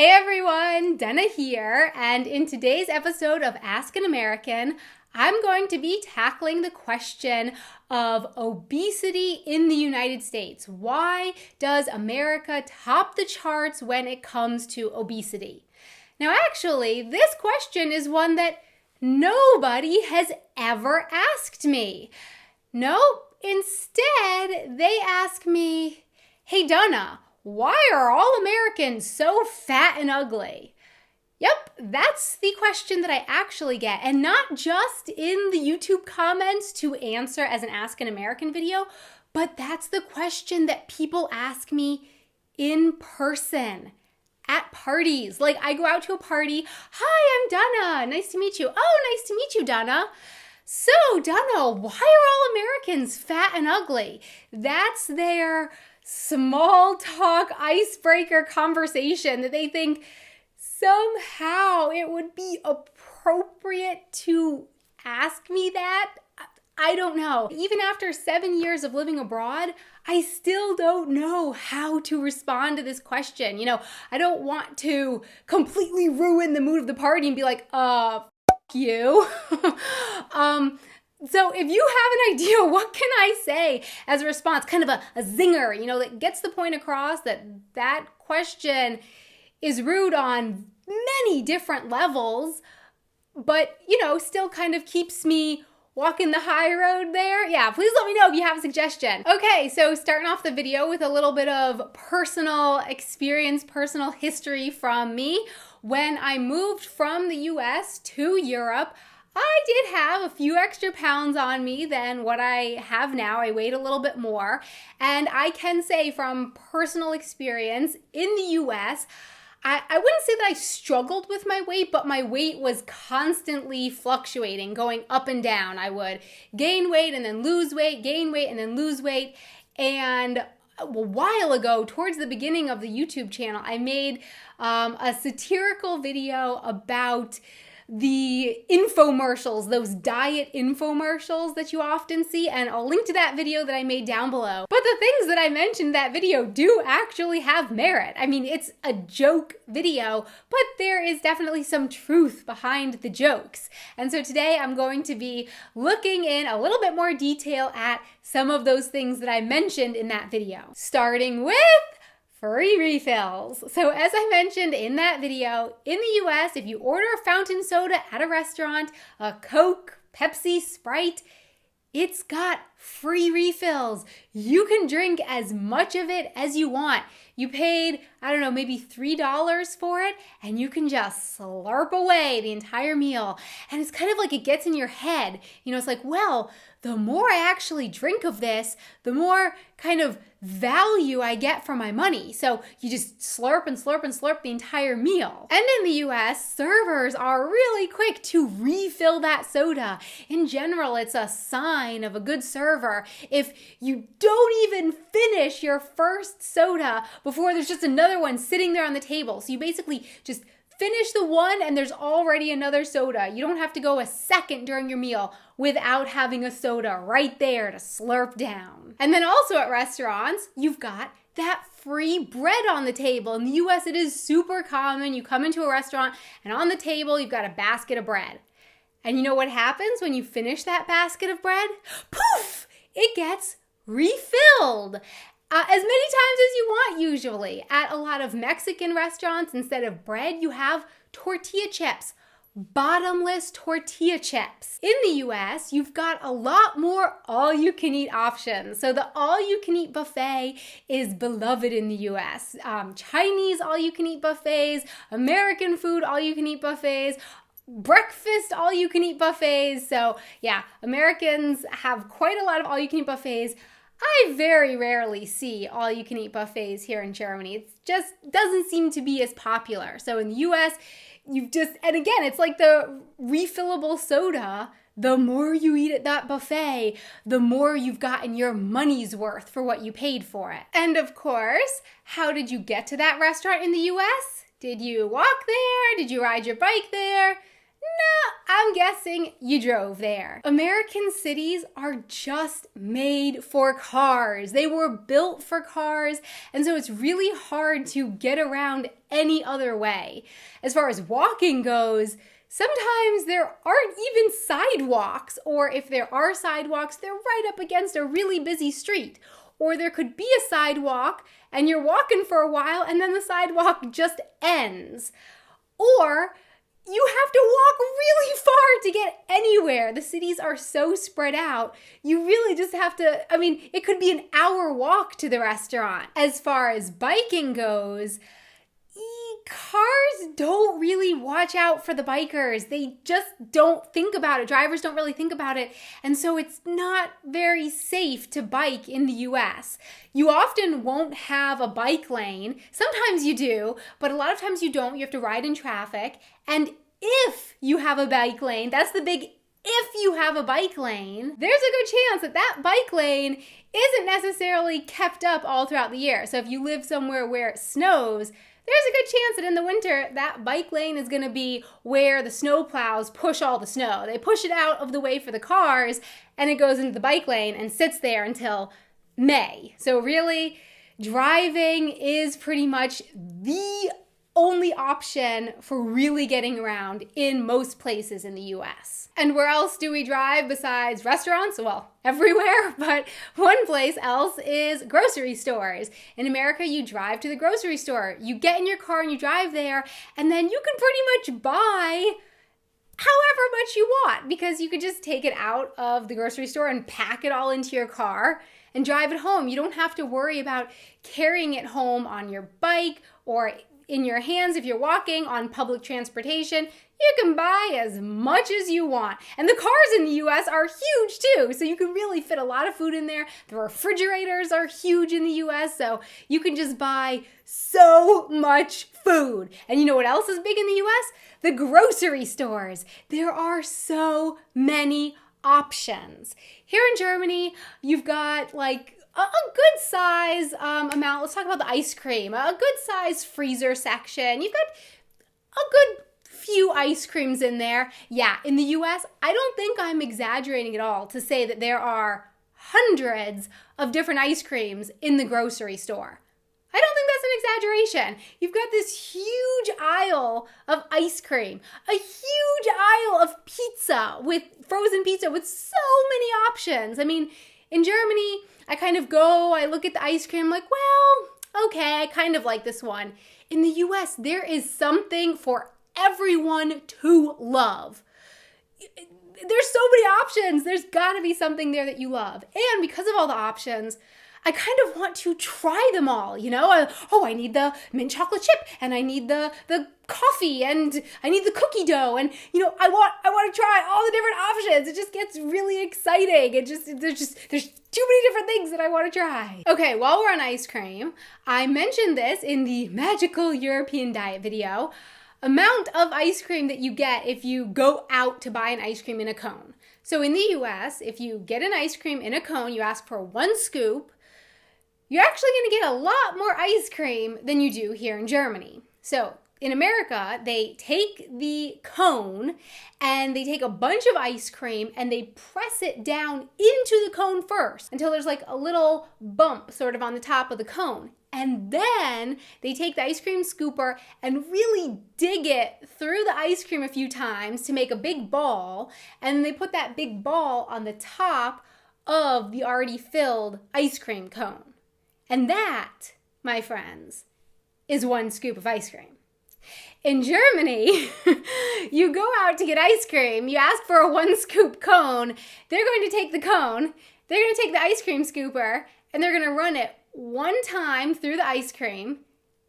Hey everyone, Dana here, and in today's episode of Ask an American, I'm going to be tackling the question of obesity in the United States. Why does America top the charts when it comes to obesity? Now, actually, this question is one that nobody has ever asked me. Nope, instead, they ask me, hey Dana, why are all Americans so fat and ugly? Yep, that's the question that I actually get, and not just in the YouTube comments to answer as an Ask an American video, but that's the question that people ask me in person at parties. Like, I go out to a party, hi, I'm Dana, nice to meet you. Oh, nice to meet you, Dana. So, Dana, why are all Americans fat and ugly? That's their small talk icebreaker conversation that they think somehow it would be appropriate to ask me that. I don't know. Even after 7 years of living abroad, I still don't know how to respond to this question. You know, I don't want to completely ruin the mood of the party and be like, f you. So if you have an idea, what can I say as a response? Kind of a zinger, you know, that gets the point across that that question is rude on many different levels, but, you know, still kind of keeps me walking the high road there. Yeah, please let me know if you have a suggestion. Okay, so starting off the video with a little bit of personal experience, personal history from me. When I moved from the US to Europe, I did have a few extra pounds on me than what I have now. I weighed a little bit more. And I can say from personal experience in the US, I wouldn't say that I struggled with my weight, but my weight was constantly fluctuating, going up and down. I would gain weight and then lose weight, gain weight and then lose weight. And a while ago, towards the beginning of the YouTube channel, I made a satirical video about the infomercials, those diet infomercials that you often see, and I'll link to that video that I made down below. But the things that I mentioned in that video do actually have merit. I mean, it's a joke video, but there is definitely some truth behind the jokes. And so today I'm going to be looking in a little bit more detail at some of those things that I mentioned in that video. Starting with free refills. So as I mentioned in that video, in the US, if you order a fountain soda at a restaurant, a Coke, Pepsi, Sprite, it's got free refills. You can drink as much of it as you want. You paid, I don't know, maybe $3 for it, and you can just slurp away the entire meal. And it's kind of like it gets in your head. You know, it's like, well, the more I actually drink of this, the more kind of value I get for my money. So you just slurp and slurp and slurp the entire meal. And in the US, servers are really quick to refill that soda. In general, it's a sign of a good server if you don't even finish your first soda before there's just another one sitting there on the table. So you basically just finish the one and there's already another soda. You don't have to go a second during your meal without having a soda right there to slurp down. And then also at restaurants, you've got that free bread on the table. In the US, it is super common. You come into a restaurant and on the table, you've got a basket of bread. And you know what happens when you finish that basket of bread? Poof! It gets refilled. As many times as you want, usually. At a lot of Mexican restaurants, instead of bread, you have tortilla chips. Bottomless tortilla chips. In the US, you've got a lot more all-you-can-eat options. So the all-you-can-eat buffet is beloved in the US. Chinese all-you-can-eat buffets, American food all-you-can-eat buffets, breakfast all-you-can-eat buffets. So yeah, Americans have quite a lot of all-you-can-eat buffets. I very rarely see all-you-can-eat buffets here in Germany. It just doesn't seem to be as popular. So in the US, and again, it's like the refillable soda. The more you eat at that buffet, the more you've gotten your money's worth for what you paid for it. And of course, how did you get to that restaurant in the US? Did you walk there? Did you ride your bike there? No, I'm guessing you drove there. American cities are just made for cars. They were built for cars, and so it's really hard to get around any other way. As far as walking goes, sometimes there aren't even sidewalks, or if there are sidewalks, they're right up against a really busy street. Or there could be a sidewalk and you're walking for a while and then the sidewalk just ends. Or you have to walk really far to get anywhere. The cities are so spread out. You really just have to, it could be an hour walk to the restaurant. As far as biking goes, cars don't really watch out for the bikers. They just don't think about it. Drivers don't really think about it. And so it's not very safe to bike in the US. You often won't have a bike lane. Sometimes you do, but a lot of times you don't. You have to ride in traffic. And if you have a bike lane, that's the big if you have a bike lane, there's a good chance that that bike lane isn't necessarily kept up all throughout the year. So if you live somewhere where it snows, there's a good chance that in the winter, that bike lane is going to be where the snow plows push all the snow. They push it out of the way for the cars, and it goes into the bike lane and sits there until May. So really, driving is pretty much the only option for really getting around in most places in the US. And where else do we drive besides restaurants? Well, everywhere, but one place else is grocery stores. In America, you drive to the grocery store. You get in your car and you drive there, and then you can pretty much buy however much you want, because you could just take it out of the grocery store and pack it all into your car and drive it home. You don't have to worry about carrying it home on your bike or in your hands if you're walking on public transportation. You can buy as much as you want. And the cars in the US are huge too, so you can really fit a lot of food in there. The refrigerators are huge in the US, so you can just buy so much food. And you know what else is big in the US? The grocery stores. There are so many options. Here in Germany, you've got like a good size amount. Let's talk about the ice cream. A good size freezer section. You've got a good few ice creams in there. Yeah, in the US, I don't think I'm exaggerating at all to say that there are hundreds of different ice creams in the grocery store. I don't think that's an exaggeration. You've got this huge aisle of ice cream, a huge aisle of pizza with frozen pizza with so many options. In Germany, I look at the ice cream like, well, okay, I kind of like this one. In the US, there is something for everyone to love. There's so many options. There's got to be something there that you love. And because of all the options, I kind of want to try them all, I need the mint chocolate chip, and I need the coffee, and I need the cookie dough, and I want to try all the different options. It just gets really exciting. There's too many different things that I want to try. Okay, while we're on ice cream, I mentioned this in the Magical European Diet video. Amount of ice cream that you get if you go out to buy an ice cream in a cone. So in the US, if you get an ice cream in a cone, you ask for 1 scoop, you're actually going to get a lot more ice cream than you do here in Germany. So in America, they take the cone and they take a bunch of ice cream and they press it down into the cone first until there's like a little bump sort of on the top of the cone. And then they take the ice cream scooper and really dig it through the ice cream a few times to make a big ball. And then they put that big ball on the top of the already filled ice cream cone. And that, my friends, is 1 scoop of ice cream. In Germany, you go out to get ice cream, you ask for a 1 scoop cone, they're going to take the cone, they're going to take the ice cream scooper, and they're going to run it 1 time through the ice cream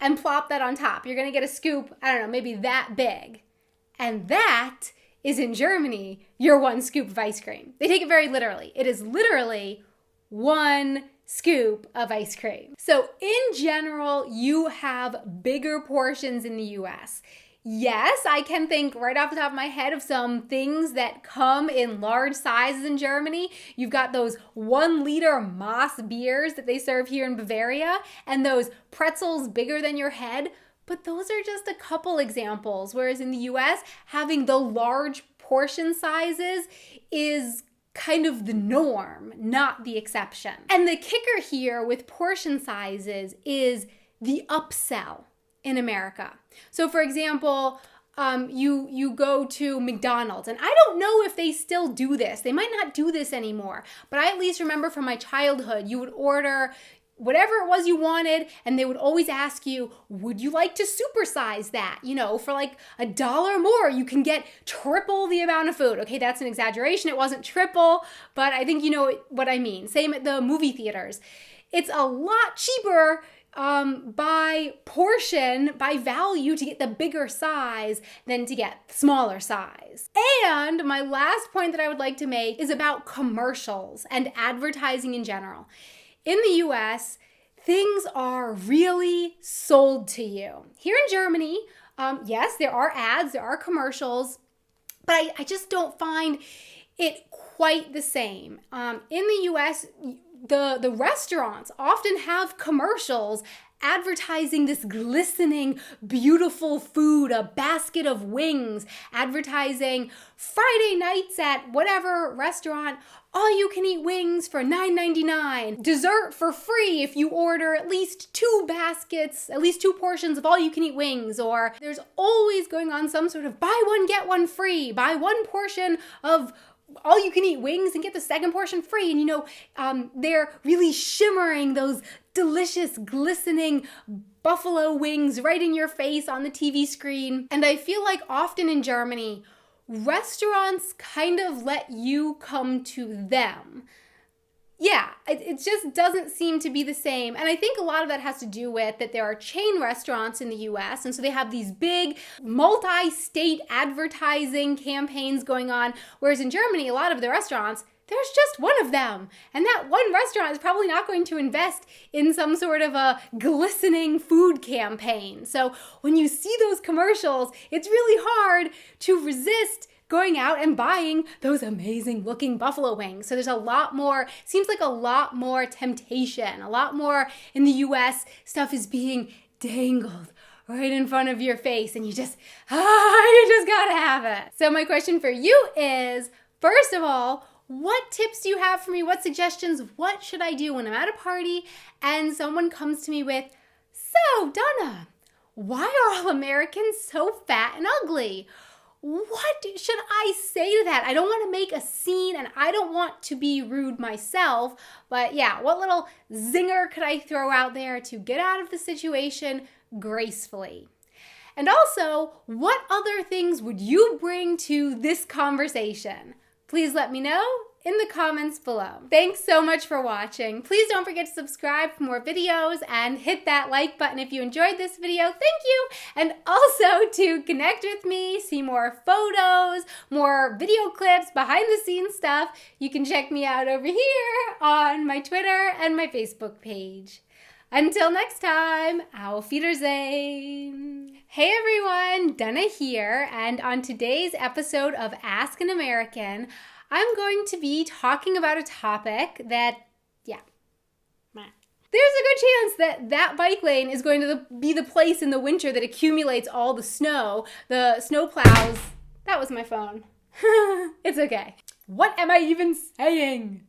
and plop that on top. You're going to get a scoop, maybe that big. And that is in Germany, your 1 scoop of ice cream. They take it very literally. It is literally 1 scoop of ice cream. So in general, you have bigger portions in the US. Yes, I can think right off the top of my head of some things that come in large sizes in Germany. You've got those 1-liter Mass beers that they serve here in Bavaria, and those pretzels bigger than your head. But those are just a couple examples. Whereas in the US, having the large portion sizes is kind of the norm, not the exception. And the kicker here with portion sizes is the upsell in America. So for example, you go to McDonald's, and I don't know if they still do this. They might not do this anymore, but I at least remember from my childhood, you would order whatever it was you wanted, and they would always ask you, would you like to supersize that? You know, for like $1 more, you can get triple the amount of food. Okay, that's an exaggeration. It wasn't triple, but I think you know what I mean. Same at the movie theaters. It's a lot cheaper by portion, by value, to get the bigger size than to get the smaller size. And my last point that I would like to make is about commercials and advertising in general. In the US, things are really sold to you. Here in Germany, yes, there are ads, there are commercials, but I just don't find it quite the same. In the US, the restaurants often have commercials advertising this glistening, beautiful food, a basket of wings, advertising Friday nights at whatever restaurant, all you can eat wings for $9.99, dessert for free if you order at least 2 baskets, at least 2 portions of all you can eat wings, or there's always going on some sort of buy one, get one free, buy 1 portion of all you can eat wings and get the second portion free. And you know, they're really shimmering those delicious, glistening buffalo wings right in your face on the TV screen. And I feel like often in Germany, restaurants kind of let you come to them. Yeah, it just doesn't seem to be the same. And I think a lot of that has to do with that there are chain restaurants in the US, and so they have these big multi-state advertising campaigns going on, whereas in Germany, a lot of the restaurants, there's just one of them. And that one restaurant is probably not going to invest in some sort of a glistening food campaign. So when you see those commercials, it's really hard to resist going out and buying those amazing looking buffalo wings. So there's a lot more, seems like a lot more temptation, a lot more in the US, stuff is being dangled right in front of your face and you just gotta have it. So my question for you is, first of all, what tips do you have for me? What suggestions? What should I do when I'm at a party and someone comes to me with, so Donna, why are all Americans so fat and ugly? What should I say to that? I don't want to make a scene and I don't want to be rude myself, but yeah, what little zinger could I throw out there to get out of the situation gracefully? And also, what other things would you bring to this conversation? Please let me know in the comments below. Thanks so much for watching. Please don't forget to subscribe for more videos and hit that like button if you enjoyed this video. Thank you. And also to connect with me, see more photos, more video clips, behind the scenes stuff, you can check me out over here on my Twitter and my Facebook page. Until next time, auf Wiedersehen. Hey everyone, Donna here, and on today's episode of Ask an American, I'm going to be talking about a topic that, yeah, there's a good chance that bike lane is going to be the place in the winter that accumulates all the snow plows. That was my phone. It's okay. What am I even saying?